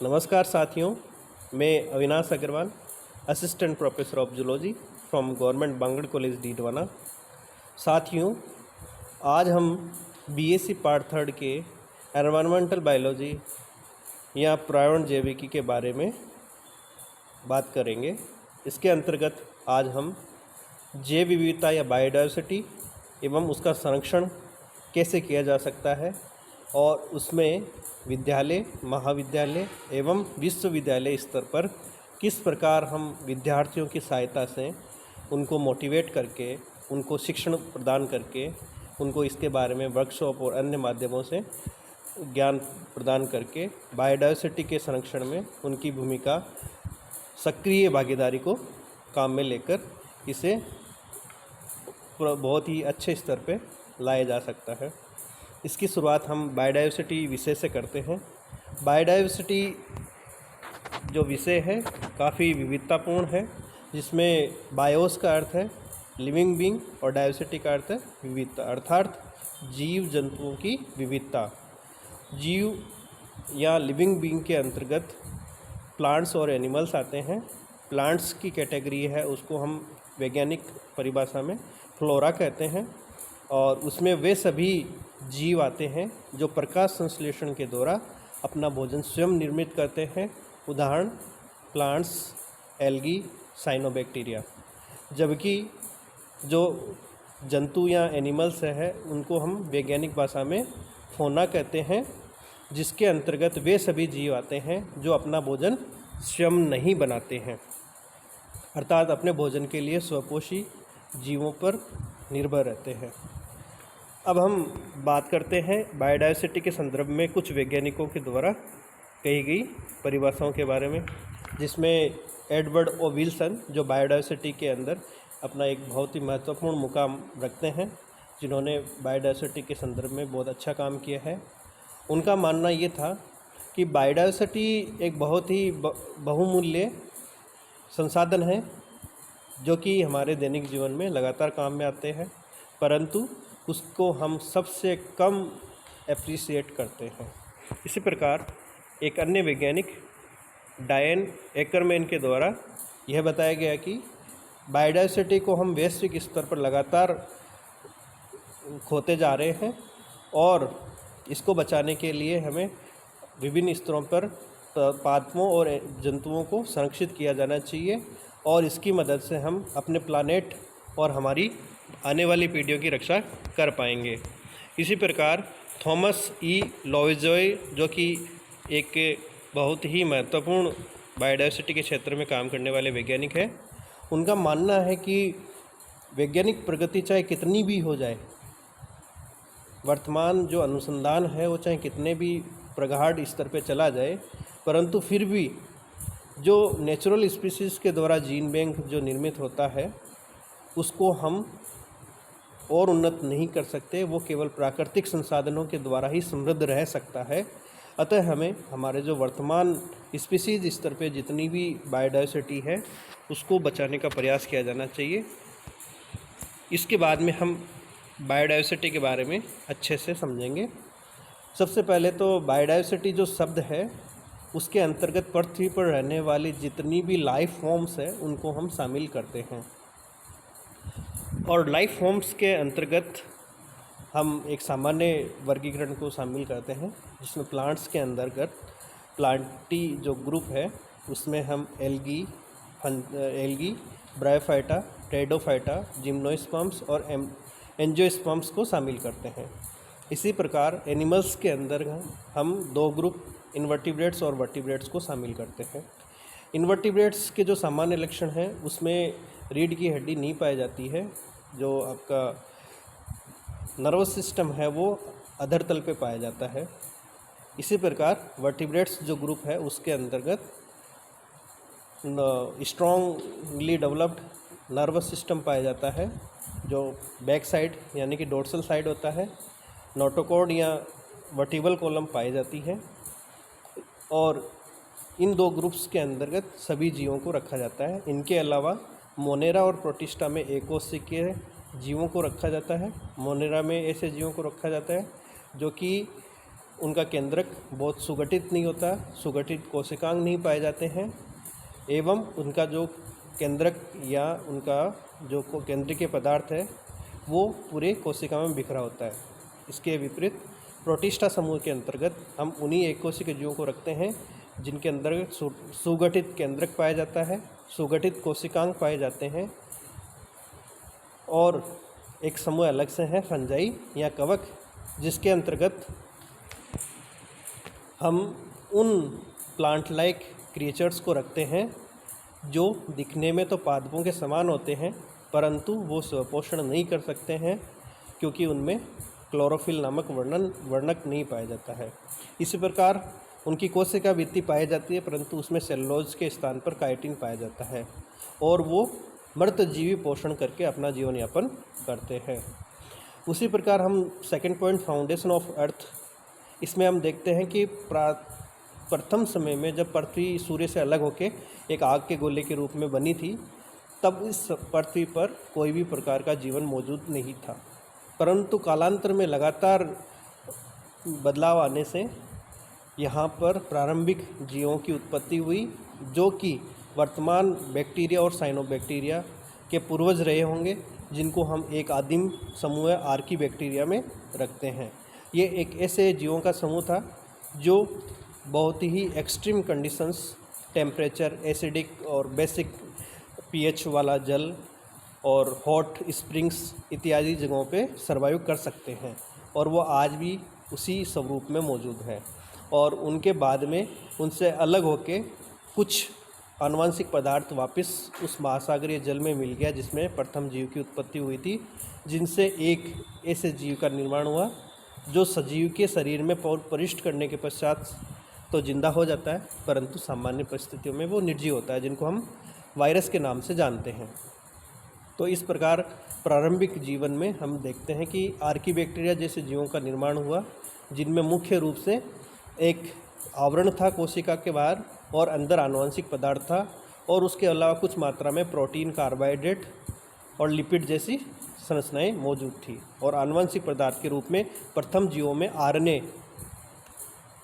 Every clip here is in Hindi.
नमस्कार साथियों, मैं Avinash Agarwal, assistant professor of zoology from government Bangur college Didwana. साथियों, आज हम बीएससी पार्ट थर्ड के एनवायरमेंटल बायोलॉजी या पर्यावरण जैविकी के बारे में बात करेंगे। इसके अंतर्गत आज हम जैव विविधता या बायोडायवर्सिटी एवं उसका संरक्षण कैसे किया जा सकता है और उसमें विद्यालय, महाविद्यालय एवं विश्वविद्यालय स्तर पर किस प्रकार हम विद्यार्थियों की सहायता से उनको मोटिवेट करके, उनको शिक्षण प्रदान करके, उनको इसके बारे में वर्कशॉप और अन्य माध्यमों से ज्ञान प्रदान करके बायोडायवर्सिटी के संरक्षण में उनकी भूमिका, सक्रिय भागीदारी को काम में लेकर इसे बहुत ही अच्छे स्तर पे लाया जा सकता है। इसकी शुरुआत हम बायोडायवर्सिटी विषय से करते हैं। बायोडायवर्सिटी जो विषय है काफ़ी विविधतापूर्ण है, जिसमें बायोस का अर्थ है लिविंग बीइंग और डायवर्सिटी का अर्थ है विविधता, अर्थात जीव जंतुओं की विविधता। जीव या लिविंग बीइंग के अंतर्गत प्लांट्स और एनिमल्स आते हैं। प्लांट्स की कैटेगरी है, उसको हम वैज्ञानिक परिभाषा में फ्लोरा कहते हैं, और उसमें वे सभी जीव आते हैं जो प्रकाश संश्लेषण के द्वारा अपना भोजन स्वयं निर्मित करते हैं। उदाहरण प्लांट्स, एल्गी, साइनोबैक्टीरिया। जबकि जो जंतु या एनिमल्स है उनको हम वैज्ञानिक भाषा में फौना कहते हैं, जिसके अंतर्गत वे सभी जीव आते हैं जो अपना भोजन स्वयं नहीं बनाते हैं, अर्थात अपने भोजन के लिए स्वपोषी जीवों पर निर्भर रहते हैं। अब हम बात करते हैं बायोडायवर्सिटी के संदर्भ में कुछ वैज्ञानिकों के द्वारा कही गई परिभाषाओं के बारे में, जिसमें एडवर्ड ओ विल्सन जो बायोडायवर्सिटी के अंदर अपना एक बहुत ही महत्वपूर्ण मुकाम रखते हैं, जिन्होंने बायोडायवर्सिटी के संदर्भ में बहुत अच्छा काम किया है। उनका मानना ये था कि बायोडायवर्सिटी एक बहुत ही बहुमूल्य संसाधन है जो कि हमारे दैनिक जीवन में लगातार काम में आते हैं, परंतु उसको हम सबसे कम एप्रिशिएट करते हैं। इसी प्रकार एक अन्य वैज्ञानिक डायन एकरमैन के द्वारा यह बताया गया कि बायोडायवर्सिटी को हम वैश्विक स्तर पर लगातार खोते जा रहे हैं और इसको बचाने के लिए हमें विभिन्न स्तरों पर पादपों और जंतुओं को संरक्षित किया जाना चाहिए, और इसकी मदद से हम अपने प्लानेट और हमारी आने वाली पीढ़ियों की रक्षा कर पाएंगे। इसी प्रकार थॉमस ई लॉवेजॉय जो कि एक बहुत ही महत्वपूर्ण बायोडायवर्सिटी के क्षेत्र में काम करने वाले वैज्ञानिक हैं, उनका मानना है कि वैज्ञानिक प्रगति चाहे कितनी भी हो जाए, वर्तमान जो अनुसंधान है वो चाहे कितने भी प्रगाढ़ स्तर पे चला जाए, परंतु फिर भी जो नेचुरल स्पीसीज़ के द्वारा जीन बैंक जो निर्मित होता है उसको हम और उन्नत नहीं कर सकते। वो केवल प्राकृतिक संसाधनों के द्वारा ही समृद्ध रह सकता है। अतः हमें हमारे जो वर्तमान स्पीसीज़ स्तर पे जितनी भी बायोडायवर्सिटी है उसको बचाने का प्रयास किया जाना चाहिए। इसके बाद में हम बायोडायवर्सिटी के बारे में अच्छे से समझेंगे। सबसे पहले तो बायोडायवर्सिटी जो शब्द है उसके अंतर्गत पृथ्वी पर रहने वाली जितनी भी लाइफ फॉर्म्स है उनको हम शामिल करते हैं, और लाइफ फॉर्म्स के अंतर्गत हम एक सामान्य वर्गीकरण को शामिल करते हैं, जिसमें प्लांट्स के अंतर्गत प्लांटी जो ग्रुप है उसमें हम एल्गी, ब्रायोफाइटा, टेरिडोफाइटा, जिम्नोस्पर्म्स और एंजियोस्पर्म्स को शामिल करते हैं। इसी प्रकार एनिमल्स के अंदर हम दो ग्रुप इनवर्टिब्रेट्स और वर्टिब्रेट्स को शामिल करते हैं। इनवर्टिब्रेट्स के जो सामान्य लक्षण हैं उसमें रीढ़ की हड्डी नहीं पाई जाती है, जो आपका नर्वस सिस्टम है वो अधर तल पे पाया जाता है। इसी प्रकार वर्टिब्रेट्स जो ग्रुप है उसके अंतर्गत स्ट्रॉन्गली डेवलप्ड नर्वस सिस्टम पाया जाता है, जो बैक साइड यानी कि डोर्सल साइड होता है। नोटोकॉर्ड या वर्टिबल कॉलम पाई जाती है, और इन दो ग्रुप्स के अंतर्गत सभी जीवों को रखा जाता है। इनके अलावा मोनेरा और प्रोटिस्टा में एकोसिकीय जीवों को रखा जाता है। मोनेरा में ऐसे जीवों को रखा जाता है जो कि उनका केंद्रक बहुत सुगठित नहीं होता, सुगठित कोशिकांग नहीं पाए जाते हैं, एवं उनका जो केंद्रक या उनका जो केंद्रीय पदार्थ है वो पूरे कोशिका में बिखरा होता है। इसके विपरीत प्रोटिस्टा समूह के अंतर्गत हम उन्हीं एक कोशिकीय जीवों को रखते हैं जिनके अंदर सुगठित केंद्रक पाया जाता है, सुगठित कोशिकांग पाए जाते हैं, और एक समूह अलग से है फंजाई या कवक, जिसके अंतर्गत हम उन प्लांट लाइक क्रिएचर्स को रखते हैं जो दिखने में तो पादपों के समान होते हैं, परंतु वो स्वपोषण नहीं कर सकते हैं क्योंकि उनमें क्लोरोफिल नामक वर्णक नहीं पाया जाता है। इसी प्रकार उनकी कोशिका भित्ति पाई जाती है, परंतु उसमें सेलुलोज के स्थान पर काइटिन पाया जाता है और वो मृत जीवी पोषण करके अपना जीवन यापन करते हैं। उसी प्रकार हम second point foundation of earth, इसमें हम देखते हैं कि प्रथम समय में जब पृथ्वी सूर्य से अलग होकर एक आग के गोले के रूप में बनी थी, तब इस पृथ्वी पर कोई भी प्रकार का जीवन मौजूद नहीं था, परंतु कालांतर में लगातार बदलाव आने से यहाँ पर प्रारंभिक जीवों की उत्पत्ति हुई, जो कि वर्तमान बैक्टीरिया और साइनोबैक्टीरिया के पूर्वज रहे होंगे, जिनको हम एक आदिम समूह आर्की बैक्टीरिया में रखते हैं। ये एक ऐसे जीवों का समूह था जो बहुत ही एक्सट्रीम कंडीशंस, टेम्परेचर, एसिडिक और बेसिक पीएच वाला जल और हॉट स्प्रिंग्स इत्यादि जगहों पे सर्वाइव कर सकते हैं, और वो आज भी उसी स्वरूप में मौजूद हैं। और उनके बाद में उनसे अलग होके कुछ आनुवंशिक पदार्थ वापस उस महासागरीय जल में मिल गया जिसमें प्रथम जीव की उत्पत्ति हुई थी, जिनसे एक ऐसे जीव का निर्माण हुआ जो सजीव के शरीर में प्रविष्ट करने के पश्चात तो जिंदा हो जाता है, परंतु सामान्य परिस्थितियों में वो निर्जीव होता है, जिनको हम वायरस के नाम से जानते हैं। तो इस प्रकार प्रारंभिक जीवन में हम देखते हैं कि आर्की बैक्टीरिया जैसे जीवों का निर्माण हुआ, जिनमें मुख्य रूप से एक आवरण था कोशिका के बाहर और अंदर आनुवंशिक पदार्थ था, और उसके अलावा कुछ मात्रा में प्रोटीन, कार्बोहाइड्रेट और लिपिड जैसी संरचनाएं मौजूद थी। और आनुवंशिक पदार्थ के रूप में प्रथम जीवों में आरएनए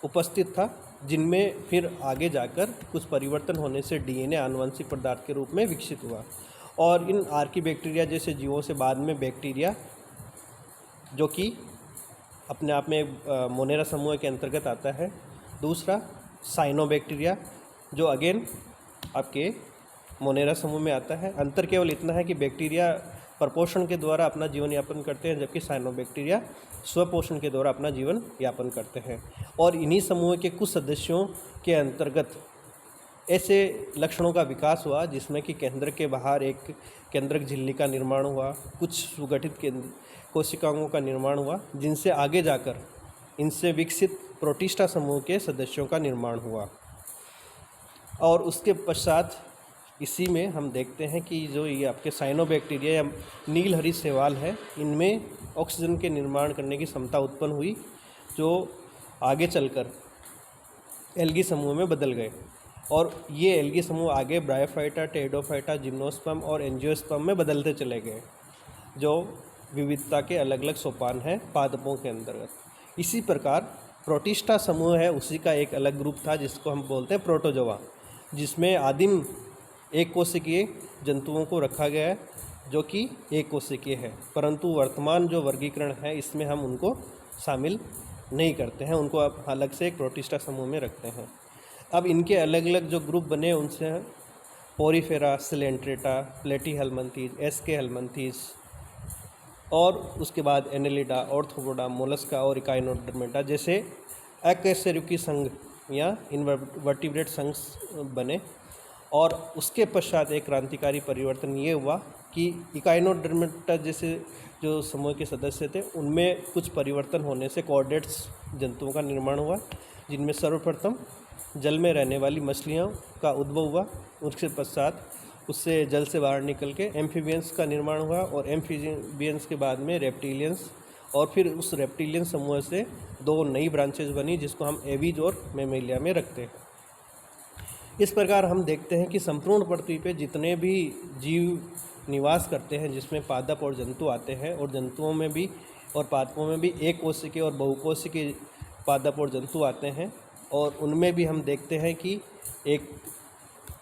उपस्थित था, जिनमें फिर आगे जाकर कुछ परिवर्तन होने से डीएनए आनुवंशिक पदार्थ के रूप में विकसित हुआ। और इन आर्की बैक्टीरिया जैसे जीवों से बाद में बैक्टीरिया, जो कि अपने आप में मोनेरा समूह के अंतर्गत आता है। दूसरा साइनोबैक्टीरिया, जो अगेन आपके मोनेरा समूह में आता है। अंतर केवल इतना है कि बैक्टीरिया प्रपोषण के द्वारा अपना जीवन यापन करते हैं, जबकि साइनोबैक्टीरिया स्वपोषण के द्वारा अपना जीवन यापन करते हैं। और इन्हीं समूह के कुछ सदस्यों के अंतर्गत ऐसे लक्षणों का विकास हुआ जिसमें कि केंद्र के बाहर एक केंद्रक झिल्ली का निर्माण हुआ, कुछ सुगठित कोशिकाओं का निर्माण हुआ, जिनसे आगे जाकर इनसे विकसित प्रोटिस्टा समूह के सदस्यों का निर्माण हुआ। और उसके पश्चात इसी में हम देखते हैं कि जो ये आपके साइनोबैक्टीरिया या नील हरी शैवाल है, इनमें ऑक्सीजन के निर्माण करने की क्षमता उत्पन्न हुई, जो आगे चलकर एल्गी समूह में बदल गए। और ये एल्गी समूह आगे ब्रायोफाइटा, टेरिडोफाइटा, जिम्नोस्पर्म और एंजियोस्पर्म में बदलते चले गए, जो विविधता के अलग अलग सोपान हैं पादपों के अंतर्गत। इसी प्रकार प्रोटिस्टा समूह है, उसी का एक अलग ग्रुप था जिसको हम बोलते हैं प्रोटोजोआ, जिसमें आदिम एक कोशिकीय जंतुओं को रखा गया है जो कि एक कोशिकीय है, परंतु वर्तमान जो वर्गीकरण है इसमें हम उनको शामिल नहीं करते हैं, उनको अब अलग से एक प्रोटिस्टा समूह में रखते हैं। अब इनके अलग अलग जो ग्रुप बने उनसे पोरीफेरा, सिलेंट्रेटा, प्लेटीहेल्मिन्थीज, एस्के हेल्मिन्थीज, और उसके बाद एनेलिडा, ऑर्थोपोडा, मोलस्का और इकाइनोडर्मेटा जैसे अकशेरुकी संघ या इनवर्टिब्रेट संघ बने। और उसके पश्चात एक क्रांतिकारी परिवर्तन ये हुआ कि इकाइनोडर्मेटा जैसे जो समूह के सदस्य थे उनमें कुछ परिवर्तन होने से कॉर्डेट्स जंतुओं का निर्माण हुआ, जिनमें सर्वप्रथम जल में रहने वाली मछलियों का उद्भव हुआ। उसके पश्चात उससे जल से बाहर निकल के एम्फीबियंस का निर्माण हुआ, और एम्फीबियंस के बाद में रेप्टिलियंस, और फिर उस रेप्टिलियन समूह से दो नई ब्रांचेज बनी जिसको हम एवीज और मेमेलिया में रखते हैं। इस प्रकार हम देखते हैं कि संपूर्ण पृथ्वी पे जितने भी जीव निवास करते हैं, जिसमें पादप और जंतु आते हैं, और जंतुओं में भी और पादपों में भी एक कोशिकीय और बहुकोशिकीय पादप और जंतु आते हैं, और उनमें भी हम देखते हैं कि एक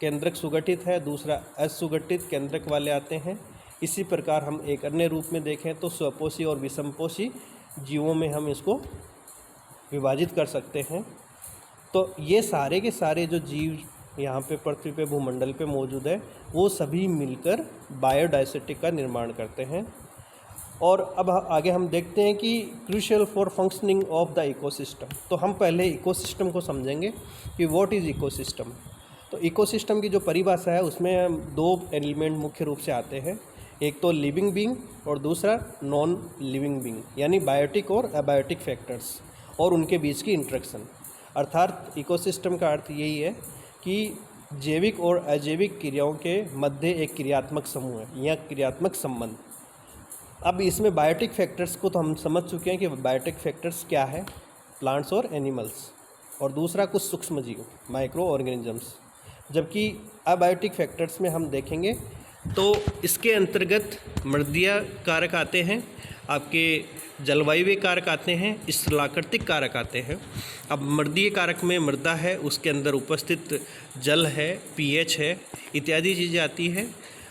केंद्रक सुगठित है, दूसरा असुगठित केंद्रक वाले आते हैं। इसी प्रकार हम एक अन्य रूप में देखें तो स्वपोषी और विषमपोषी जीवों में हम इसको विभाजित कर सकते हैं। तो ये सारे के सारे जो जीव यहाँ पे पृथ्वी पे भूमंडल पे मौजूद है, वो सभी मिलकर बायोडाइवर्सिटी का निर्माण करते हैं। और अब आगे हम देखते हैं कि crucial for functioning of the ecosystem. तो हम पहले इकोसिस्टम को समझेंगे कि व्हाट इज़ इकोसिस्टम। तो इकोसिस्टम की जो परिभाषा है उसमें दो एलिमेंट मुख्य रूप से आते हैं, एक तो लिविंग बीइंग और दूसरा नॉन लिविंग बीइंग, यानी बायोटिक और अबायोटिक फैक्टर्स और उनके बीच की इंटरेक्शन। अर्थात इकोसिस्टम का अर्थ यही है कि जैविक और अजैविक क्रियाओं के मध्य एक क्रियात्मक समूह है या क्रियात्मक संबंध। अब इसमें बायोटिक फैक्टर्स को तो हम समझ चुके हैं कि बायोटिक फैक्टर्स क्या है, प्लांट्स और एनिमल्स, और दूसरा कुछ सूक्ष्म जीव माइक्रो ऑर्गेनिजम्स। जबकि अबायोटिक फैक्टर्स में हम देखेंगे तो इसके अंतर्गत मृदीय कारक आते हैं, आपके जलवायु कारक आते हैं, स्थलाकृतिक कारक आते हैं। अब मृदीय कारक में मृदा है, उसके अंदर उपस्थित जल है, पीएच है, इत्यादि चीज़ें आती है।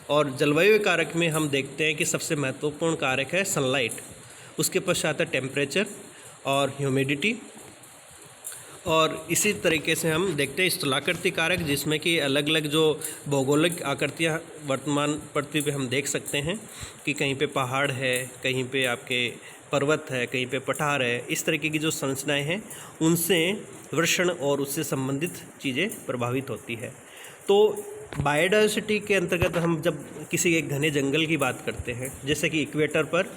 और जलवायु कारक में हम देखते हैं कि सबसे महत्वपूर्ण कारक है सनलाइट, उसके पश्चात है टेम्परेचर और ह्यूमिडिटी। और इसी तरीके से हम देखते हैं स्थलाकृतिक कारक, जिसमें कि अलग अलग जो भौगोलिक आकृतियाँ वर्तमान पृथ्वी पे हम देख सकते हैं कि कहीं पे पहाड़ है, कहीं पे आपके पर्वत है, कहीं पे पठार है। इस तरीके की जो संरचनाएं हैं उनसे वर्षण और उससे संबंधित चीज़ें प्रभावित होती है। तो बायोडाइवर्सिटी के अंतर्गत हम जब किसी एक घने जंगल की बात करते हैं, जैसे कि इक्वेटर पर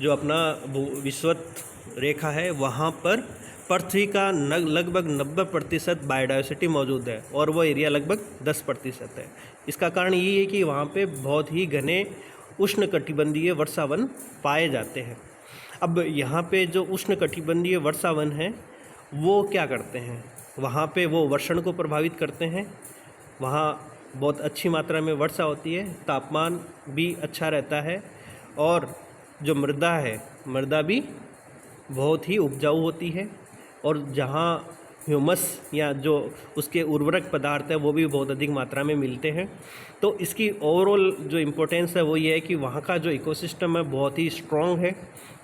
जो अपना विषुवत रेखा है, वहाँ पर पृथ्वी का लगभग 90% बायोडाइवर्सिटी मौजूद है और वो एरिया लगभग 10% है। इसका कारण ये है कि वहाँ पे बहुत ही घने उष्णकटिबंधीय वर्षावन पाए जाते हैं। अब यहाँ पे जो उष्णकटिबंधीय वर्षावन है वो क्या करते हैं, वहाँ पे वो वर्षण को प्रभावित करते हैं, वहाँ बहुत अच्छी मात्रा में वर्षा होती है, तापमान भी अच्छा रहता है, और जो मृदा है, मृदा भी बहुत ही उपजाऊ होती है, और जहाँ ह्यूमस या जो उसके उर्वरक पदार्थ है वो भी बहुत अधिक मात्रा में मिलते हैं। तो इसकी ओवरऑल जो इम्पोर्टेंस है वो ये है कि वहाँ का जो इकोसिस्टम है बहुत ही स्ट्रॉन्ग है,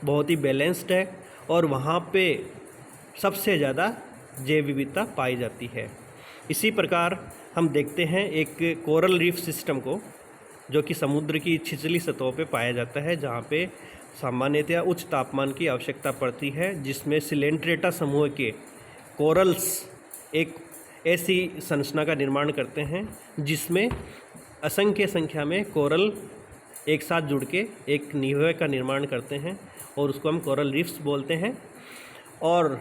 बहुत ही बैलेंस्ड है, और वहाँ पे सबसे ज़्यादा जैव विविधता पाई जाती है। इसी प्रकार हम देखते हैं एक कोरल रीफ सिस्टम को, जो कि समुद्र की छिछली सतहों पे पाया जाता है, जहाँ पे सामान्यतया उच्च तापमान की आवश्यकता पड़ती है, जिसमें सिलेंट्रेटा समूह के कोरल्स एक ऐसी संरचना का निर्माण करते हैं जिसमें असंख्य संख्या में कोरल एक साथ जुड़ के एक निवय का निर्माण करते हैं, और उसको हम कोरल रीफ्स बोलते हैं। और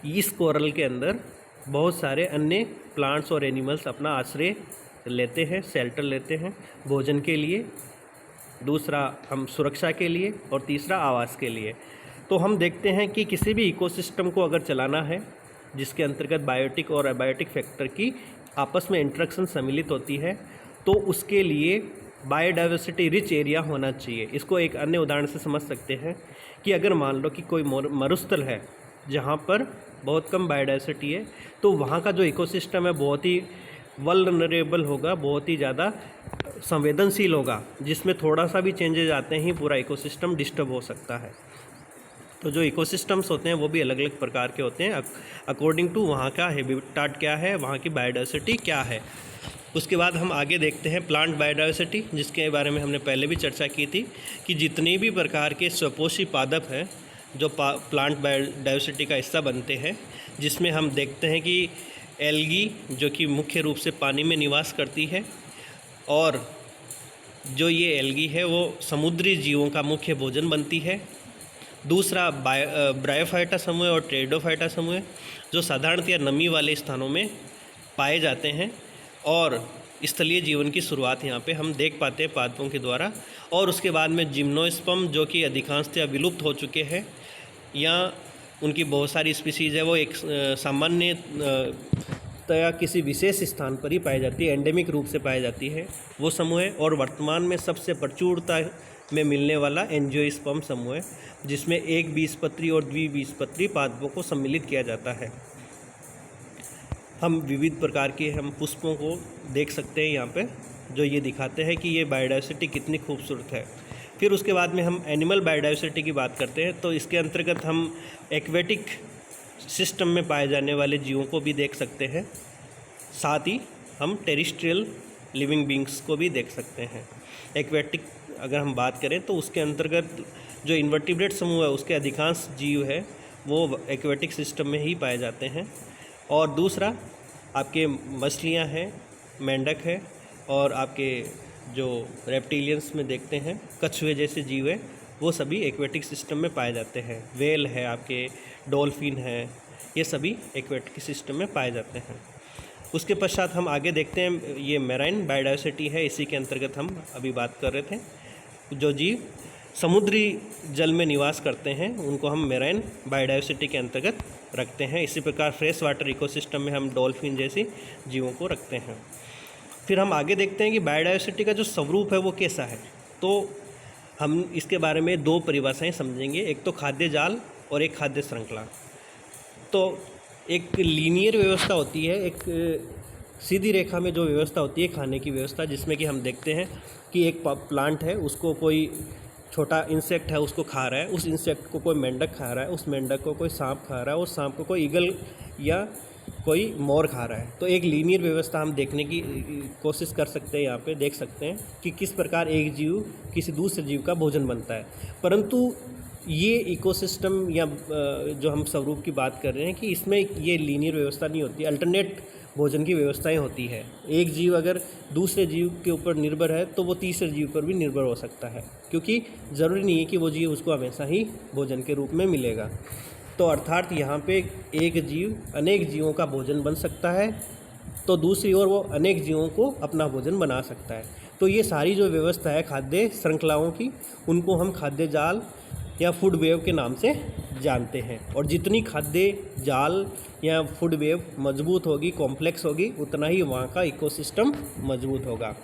इस कोरल के अंदर बहुत सारे अन्य प्लांट्स और एनिमल्स अपना आश्रय लेते हैं, शेल्टर लेते हैं, भोजन के लिए, दूसरा हम सुरक्षा के लिए, और तीसरा आवास के लिए। तो हम देखते हैं कि किसी भी इकोसिस्टम को अगर चलाना है जिसके अंतर्गत बायोटिक और अबायोटिक फैक्टर की आपस में इंटरेक्शन सम्मिलित होती है, तो उसके लिए बायोडाइवर्सिटी रिच एरिया होना चाहिए। इसको एक अन्य उदाहरण से समझ सकते हैं कि अगर मान लो कि कोई मरुस्थल है जहाँ पर बहुत कम बायोडाइवर्सिटी है, तो वहाँ का जो इकोसिस्टम है बहुत ही वल्नरेबल होगा, बहुत ही ज़्यादा संवेदनशील होगा, जिसमें थोड़ा सा भी चेंजेज आते ही पूरा इकोसिस्टम डिस्टर्ब हो सकता है। तो जो इकोसिस्टम्स होते हैं वो भी अलग अलग प्रकार के होते हैं अकॉर्डिंग टू वहाँ का हैबिटेट क्या है, वहाँ की बायोडाइवर्सिटी क्या है। उसके बाद हम आगे देखते हैं प्लांट बायोडाइवर्सिटी, जिसके बारे में हमने पहले भी चर्चा की थी कि जितने भी प्रकार के स्वपोषी पादप हैं जो प्लांट बायोडाइवर्सिटी का हिस्सा बनते हैं, जिसमें हम देखते हैं कि एल्गी जो कि मुख्य रूप से पानी में निवास करती है, और जो ये एल्गी है वो समुद्री जीवों का मुख्य भोजन बनती है। दूसरा ब्रायोफाइटा समूह और टेरिडोफाइटा समूह जो साधारणतया नमी वाले स्थानों में पाए जाते हैं, और स्थलीय जीवन की शुरुआत यहाँ पे हम देख पाते हैं पादपों के द्वारा। और उसके बाद में जिम्नोस्पर्म जो कि अधिकांशतः विलुप्त हो चुके हैं, या उनकी बहुत सारी स्पीसीज़ है वो एक सामान्यतया किसी विशेष स्थान पर ही पाई जाती है, एंडेमिक रूप से पाई जाती है वो समूह है। और वर्तमान में सबसे प्रचुरता में मिलने वाला एंजियोस्पर्म समूह है, जिसमें एक बीजपत्री और द्विबीजपत्री पादपों को सम्मिलित किया जाता है। हम विविध प्रकार के हम पुष्पों को देख सकते हैं यहाँ पे, जो ये दिखाते हैं कि ये बायोडाइवर्सिटी कितनी खूबसूरत है। फिर उसके बाद में हम एनिमल बायोडाइवर्सिटी की बात करते हैं, तो इसके अंतर्गत हम एक्वेटिक सिस्टम में पाए जाने वाले जीवों को भी देख सकते हैं, साथ ही हम टेरेस्ट्रियल लिविंग बींग्स को भी देख सकते हैं। एक्वेटिक अगर हम बात करें तो उसके अंतर्गत जो इन्वर्टिब्रेट समूह है उसके अधिकांश जीव है वो एक्वेटिक सिस्टम में ही पाए जाते हैं। और दूसरा आपके मछलियाँ हैं, मेंढक है, और आपके जो रेप्टिलियंस में देखते हैं कछुए जैसे जीव है वो सभी एक्वेटिक सिस्टम में पाए जाते हैं। व्हेल है, आपके डॉल्फिन है, ये सभी एक्वेटिक सिस्टम में पाए जाते हैं। उसके पश्चात हम आगे देखते हैं, ये मैराइन बायोडाइवर्सिटी है, इसी के अंतर्गत हम अभी बात कर रहे थे। जो जीव समुद्री जल में निवास करते हैं उनको हम मैराइन बायोडाइवर्सिटी के अंतर्गत रखते हैं। इसी प्रकार फ्रेश वाटर इकोसिस्टम में हम डॉल्फिन जैसी जीवों को रखते हैं। फिर हम आगे देखते हैं कि बायोडाइवर्सिटी का जो स्वरूप है वो कैसा है। तो हम इसके बारे में दो परिभाषाएं समझेंगे, एक तो खाद्य जाल और एक खाद्य श्रृंखला। तो एक लीनियर व्यवस्था होती है, एक सीधी रेखा में जो व्यवस्था होती है खाने की व्यवस्था, जिसमें कि हम देखते हैं कि एक प्लांट है, उसको कोई छोटा इंसेक्ट है उसको खा रहा है, उस इंसेक्ट को कोई मेंढक खा रहा है, उस मेंढक को कोई सांप खा रहा है, उस सांप को कोई ईगल या कोई मोर खा रहा है। तो एक लीनियर व्यवस्था हम देखने की कोशिश कर सकते हैं, यहाँ पे देख सकते हैं कि किस प्रकार एक जीव किसी दूसरे जीव का भोजन बनता है। परंतु ये इकोसिस्टम या जो हम स्वरूप की बात कर रहे हैं कि इसमें ये लीनियर व्यवस्था नहीं होती, अल्टरनेट भोजन की व्यवस्थाएं होती है। एक जीव अगर दूसरे जीव के ऊपर निर्भर है तो वो तीसरे जीव पर भी निर्भर हो सकता है, क्योंकि ज़रूरी नहीं है कि वो जीव उसको हमेशा ही भोजन के रूप में मिलेगा। तो अर्थात यहाँ पे एक जीव अनेक जीवों का भोजन बन सकता है, तो दूसरी ओर वो अनेक जीवों को अपना भोजन बना सकता है। तो ये सारी जो व्यवस्था है खाद्य श्रृंखलाओं की, उनको हम खाद्य जाल या फूड वेव के नाम से जानते हैं। और जितनी खाद्य जाल या फूड वेव मजबूत होगी, कॉम्प्लेक्स होगी, उतना ही वहाँ का इकोसिस्टम मजबूत होगा।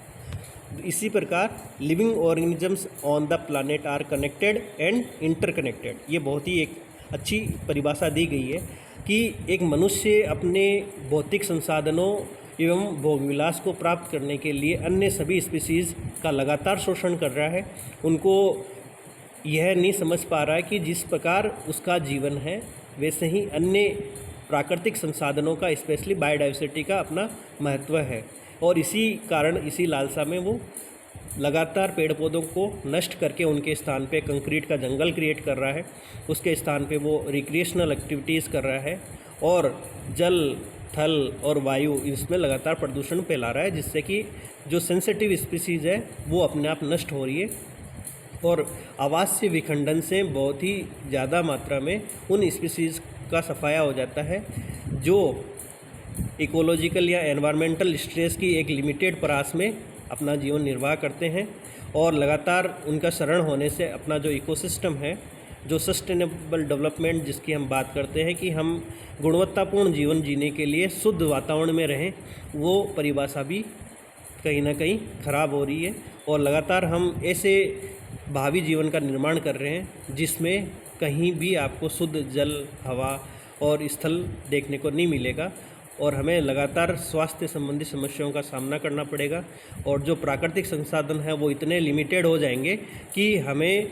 इसी प्रकार living organisms on the planet are connected and interconnected, ये बहुत ही एक अच्छी परिभाषा दी गई है कि एक मनुष्य अपने भौतिक संसाधनों एवं भोगविलास को प्राप्त करने के लिए अन्य सभी स्पीसीज़ का लगातार शोषण कर रहा है। उनको यह नहीं समझ पा रहा है कि जिस प्रकार उसका जीवन है वैसे ही अन्य प्राकृतिक संसाधनों का, स्पेशली बायोडाइवर्सिटी का अपना महत्व है। और इसी कारण, इसी लालसा में वो लगातार पेड़ पौधों को नष्ट करके उनके स्थान पे कंक्रीट का जंगल क्रिएट कर रहा है, उसके स्थान पे वो रिक्रिएशनल एक्टिविटीज़ कर रहा है और जल, थल और वायु इसमें लगातार प्रदूषण फैला रहा है, जिससे कि जो सेंसिटिव स्पीसीज़ है वो अपने आप नष्ट हो रही है। और आवासीय विखंडन से बहुत ही ज़्यादा मात्रा में उन स्पीसीज़ का सफाया हो जाता है जो इकोलॉजिकल या एनवायरमेंटल स्ट्रेस की एक लिमिटेड परास में अपना जीवन निर्वाह करते हैं। और लगातार उनका शरण होने से अपना जो इकोसिस्टम है, जो सस्टेनेबल डेवलपमेंट जिसकी हम बात करते हैं कि हम गुणवत्तापूर्ण जीवन जीने के लिए शुद्ध वातावरण में रहें, वो परिभाषा भी कहीं ना कहीं ख़राब हो रही है। और लगातार हम ऐसे भावी जीवन का निर्माण कर रहे हैं जिसमें कहीं भी आपको शुद्ध जल, हवा और स्थल देखने को नहीं मिलेगा, और हमें लगातार स्वास्थ्य संबंधी समस्याओं का सामना करना पड़ेगा। और जो प्राकृतिक संसाधन है वो इतने लिमिटेड हो जाएंगे कि हमें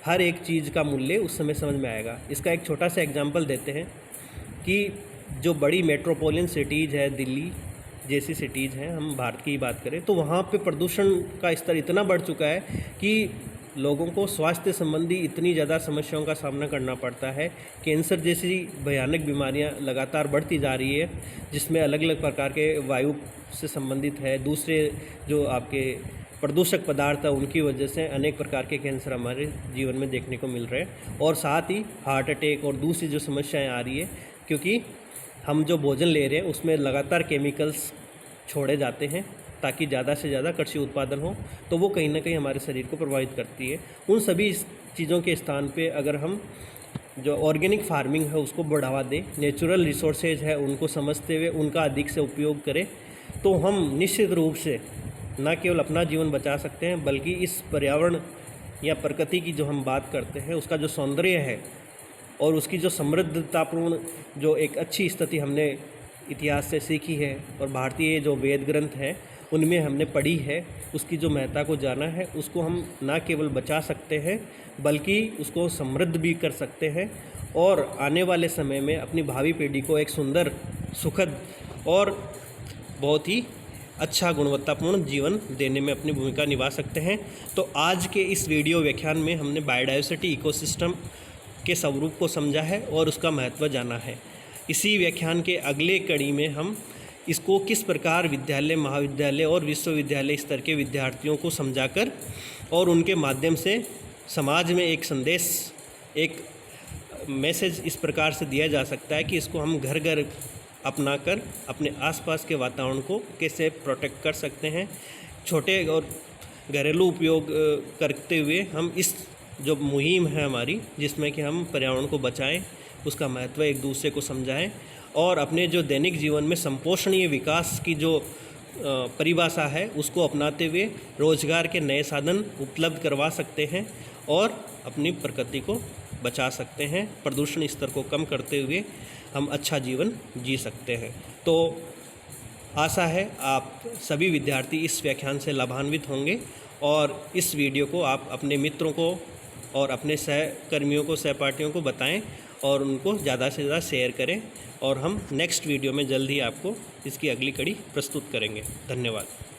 हर एक चीज़ का मूल्य उस समय समझ में आएगा। इसका एक छोटा सा एग्जांपल देते हैं कि जो बड़ी मेट्रोपॉलिटन सिटीज़ है, दिल्ली जैसी सिटीज़ हैं, हम भारत की बात करें तो वहाँ पे प्रदूषण का स्तर इतना बढ़ चुका है कि लोगों को स्वास्थ्य संबंधी इतनी ज़्यादा समस्याओं का सामना करना पड़ता है। कैंसर जैसी भयानक बीमारियां लगातार बढ़ती जा रही है, जिसमें अलग अलग प्रकार के वायु से संबंधित है, दूसरे जो आपके प्रदूषक पदार्थ है उनकी वजह से अनेक प्रकार के कैंसर हमारे जीवन में देखने को मिल रहे हैं। और साथ ही हार्ट अटैक और दूसरी जो समस्याएँ आ रही है, क्योंकि हम जो भोजन ले रहे हैं उसमें लगातार केमिकल्स छोड़े जाते हैं ताकि ज़्यादा से ज़्यादा कृषि उत्पादन हो, तो वो कहीं ना कहीं हमारे शरीर को प्रभावित करती है। उन सभी चीज़ों के स्थान पे अगर हम जो ऑर्गेनिक फार्मिंग है उसको बढ़ावा दें, नेचुरल रिसोर्सेज है उनको समझते हुए उनका अधिक से उपयोग करें, तो हम निश्चित रूप से न केवल अपना जीवन बचा सकते हैं बल्कि इस पर्यावरण या प्रकृति की जो हम बात करते हैं, उसका जो सौंदर्य है और उसकी जो समृद्धतापूर्ण जो एक अच्छी स्थिति हमने इतिहास से सीखी है और भारतीय जो वेद ग्रंथ हैं उनमें हमने पढ़ी है, उसकी जो महत्ता को जाना है, उसको हम ना केवल बचा सकते हैं बल्कि उसको समृद्ध भी कर सकते हैं और आने वाले समय में अपनी भावी पीढ़ी को एक सुंदर, सुखद और बहुत ही अच्छा गुणवत्तापूर्ण जीवन देने में अपनी भूमिका निभा सकते हैं। तो आज के इस वीडियो व्याख्यान में हमने बायोडाइवर्सिटी इकोसिस्टम के स्वरूप को समझा है और उसका महत्व जाना है। इसी व्याख्यान के अगले कड़ी में हम इसको किस प्रकार विद्यालय, महाविद्यालय और विश्वविद्यालय स्तर के विद्यार्थियों को समझाकर और उनके माध्यम से समाज में एक संदेश, एक मैसेज इस प्रकार से दिया जा सकता है कि इसको हम घर घर अपनाकर अपने आसपास के वातावरण को कैसे प्रोटेक्ट कर सकते हैं। छोटे और घरेलू उपयोग करते हुए हम इस जो मुहिम है हमारी, जिसमें कि हम पर्यावरण को बचाएं, उसका महत्व एक दूसरे को समझाएं और अपने जो दैनिक जीवन में संपोषणीय विकास की जो परिभाषा है उसको अपनाते हुए रोजगार के नए साधन उपलब्ध करवा सकते हैं और अपनी प्रकृति को बचा सकते हैं। प्रदूषण स्तर को कम करते हुए हम अच्छा जीवन जी सकते हैं। तो आशा है आप सभी विद्यार्थी इस व्याख्यान से लाभान्वित होंगे और इस वीडियो को आप अपने मित्रों को और अपने सहकर्मियों को, सहपाठियों को बताएं और उनको ज़्यादा से ज़्यादा शेयर करें और हम नेक्स्ट वीडियो में जल्द ही आपको इसकी अगली कड़ी प्रस्तुत करेंगे। धन्यवाद।